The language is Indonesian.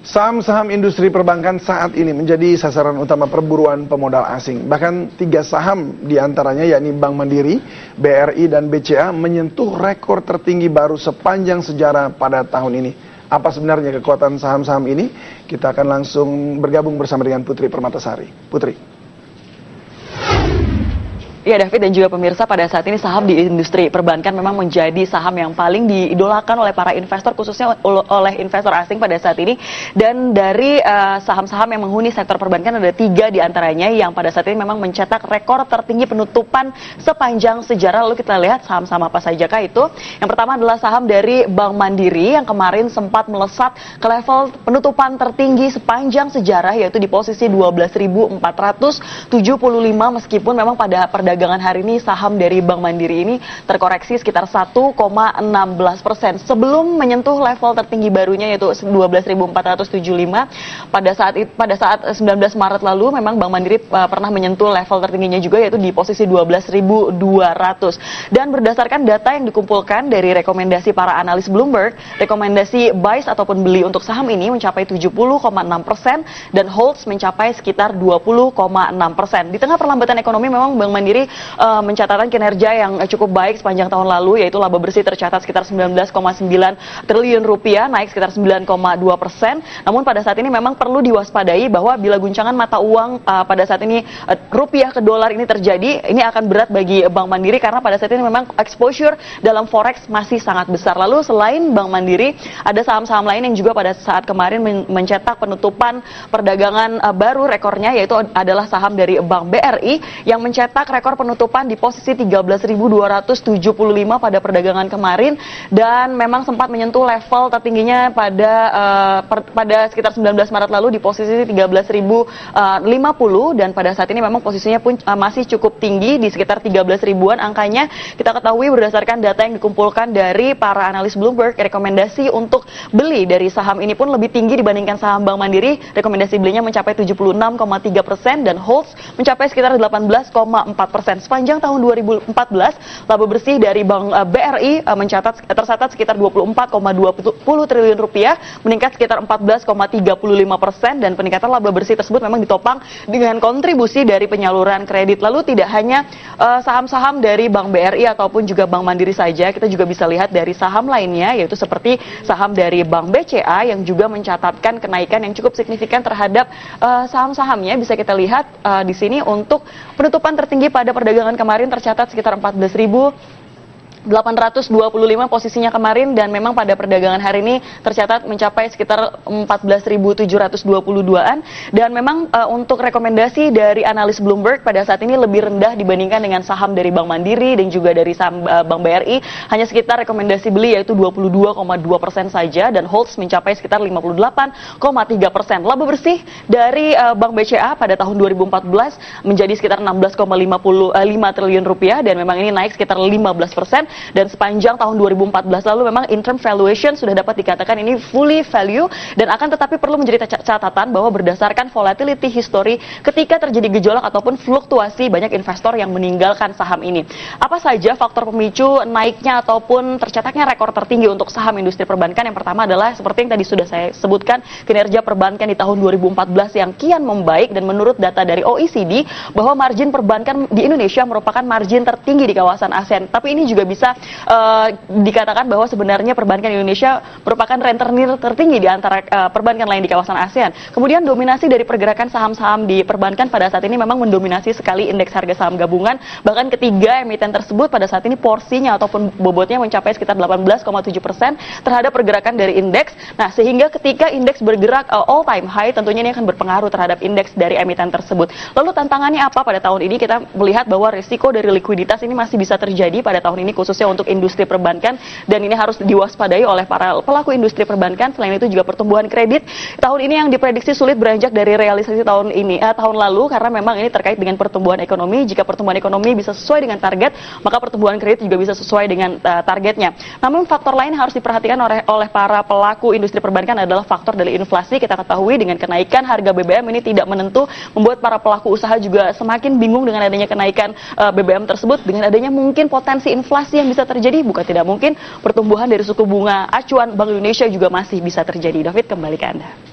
Saham-saham industri perbankan saat ini menjadi sasaran utama perburuan pemodal asing. Bahkan 3 saham diantaranya yakni Bank Mandiri, BRI, dan BCA menyentuh rekor tertinggi baru sepanjang sejarah pada tahun ini. Apa sebenarnya kekuatan saham-saham ini? Kita akan langsung bergabung bersama dengan Putri Permatasari. Putri. Ya David dan juga pemirsa, pada saat ini saham di industri perbankan memang menjadi saham yang paling diidolakan oleh para investor, khususnya oleh investor asing pada saat ini. Dan dari saham-saham yang menghuni sektor perbankan ada 3 diantaranya yang pada saat ini memang mencetak rekor tertinggi penutupan sepanjang sejarah. Lalu kita lihat saham-saham apa sajakah itu. Yang pertama adalah saham dari Bank Mandiri yang kemarin sempat melesat ke level penutupan tertinggi sepanjang sejarah, yaitu di posisi 12.475, meskipun memang pada perdagangan hari ini saham dari Bank Mandiri ini terkoreksi sekitar 1,16%. Sebelum menyentuh level tertinggi barunya yaitu 12.475 pada saat 19 Maret lalu memang Bank Mandiri pernah menyentuh level tertingginya juga yaitu di posisi 12.200. Dan berdasarkan data yang dikumpulkan dari rekomendasi para analis Bloomberg, rekomendasi buy ataupun beli untuk saham ini mencapai 70,6% dan holds mencapai sekitar 20,6%. Di tengah perlambatan ekonomi memang Bank Mandiri mencatatkan kinerja yang cukup baik sepanjang tahun lalu, yaitu laba bersih tercatat sekitar 19,9 triliun rupiah, naik sekitar 9,2%. Namun pada saat ini memang perlu diwaspadai bahwa bila guncangan mata uang pada saat ini rupiah ke dolar ini terjadi, ini akan berat bagi Bank Mandiri karena pada saat ini memang exposure dalam forex masih sangat besar. Lalu selain Bank Mandiri, ada saham-saham lain yang juga pada saat kemarin mencetak penutupan perdagangan baru, rekornya yaitu adalah saham dari Bank BRI yang mencetak rekor penutupan di posisi 13.275 pada perdagangan kemarin dan memang sempat menyentuh level tertingginya pada sekitar 19 Maret lalu di posisi 13.050 dan pada saat ini memang posisinya pun masih cukup tinggi di sekitar 13 ribuan angkanya. Kita ketahui berdasarkan data yang dikumpulkan dari para analis Bloomberg, rekomendasi untuk beli dari saham ini pun lebih tinggi dibandingkan saham Bank Mandiri. Rekomendasi belinya mencapai 76,3% dan holds mencapai sekitar 18,4%. Sepanjang tahun 2014, laba bersih dari Bank BRI tercatat sekitar 24,20 triliun rupiah, meningkat sekitar 14,35% dan peningkatan laba bersih tersebut memang ditopang dengan kontribusi dari penyaluran kredit. Lalu tidak hanya saham-saham dari Bank BRI ataupun juga Bank Mandiri saja, kita juga bisa lihat dari saham lainnya, yaitu seperti saham dari Bank BCA yang juga mencatatkan kenaikan yang cukup signifikan terhadap saham-sahamnya. Bisa kita lihat di sini untuk penutupan tertinggi pada perdagangan kemarin tercatat sekitar 14.825 posisinya kemarin dan memang pada perdagangan hari ini tercatat mencapai sekitar 14.722-an dan memang untuk rekomendasi dari analis Bloomberg pada saat ini lebih rendah dibandingkan dengan saham dari Bank Mandiri dan juga dari saham Bank BRI, hanya sekitar rekomendasi beli yaitu 22,2% saja dan holds mencapai sekitar 58,3%. Laba bersih dari Bank BCA pada tahun 2014 menjadi sekitar 16,55 triliun rupiah dan memang ini naik sekitar 15%. Dan sepanjang tahun 2014 lalu memang in term valuation sudah dapat dikatakan ini fully value dan akan tetapi perlu menjadi catatan bahwa berdasarkan volatility history ketika terjadi gejolak ataupun fluktuasi banyak investor yang meninggalkan saham ini. Apa saja faktor pemicu naiknya ataupun tercatatnya rekor tertinggi untuk saham industri perbankan? Yang pertama adalah seperti yang tadi sudah saya sebutkan, kinerja perbankan di tahun 2014 yang kian membaik dan menurut data dari OECD bahwa margin perbankan di Indonesia merupakan margin tertinggi di kawasan ASEAN. Tapi ini juga bisa dikatakan bahwa sebenarnya perbankan Indonesia merupakan rentenir tertinggi di antara perbankan lain di kawasan ASEAN. Kemudian dominasi dari pergerakan saham-saham di perbankan pada saat ini memang mendominasi sekali indeks harga saham gabungan. Bahkan ketiga emiten tersebut pada saat ini porsinya ataupun bobotnya mencapai sekitar 18,7% terhadap pergerakan dari indeks. Nah, sehingga ketika indeks bergerak all time high tentunya ini akan berpengaruh terhadap indeks dari emiten tersebut. Lalu tantangannya apa pada tahun ini? Kita melihat bahwa risiko dari likuiditas ini masih bisa terjadi pada tahun ini khususnya untuk industri perbankan dan ini harus diwaspadai oleh para pelaku industri perbankan. Selain itu juga pertumbuhan kredit tahun ini yang diprediksi sulit beranjak dari realisasi tahun lalu karena memang ini terkait dengan pertumbuhan ekonomi. Jika pertumbuhan ekonomi bisa sesuai dengan target, maka pertumbuhan kredit juga bisa sesuai dengan targetnya. Namun faktor lain harus diperhatikan oleh para pelaku industri perbankan adalah faktor dari inflasi. Kita ketahui dengan kenaikan harga BBM ini tidak menentu, membuat para pelaku usaha juga semakin bingung dengan adanya kenaikan BBM tersebut. Dengan adanya mungkin potensi inflasi yang bisa terjadi, bukan tidak mungkin pertumbuhan dari suku bunga acuan Bank Indonesia juga masih bisa terjadi. David, kembali ke Anda.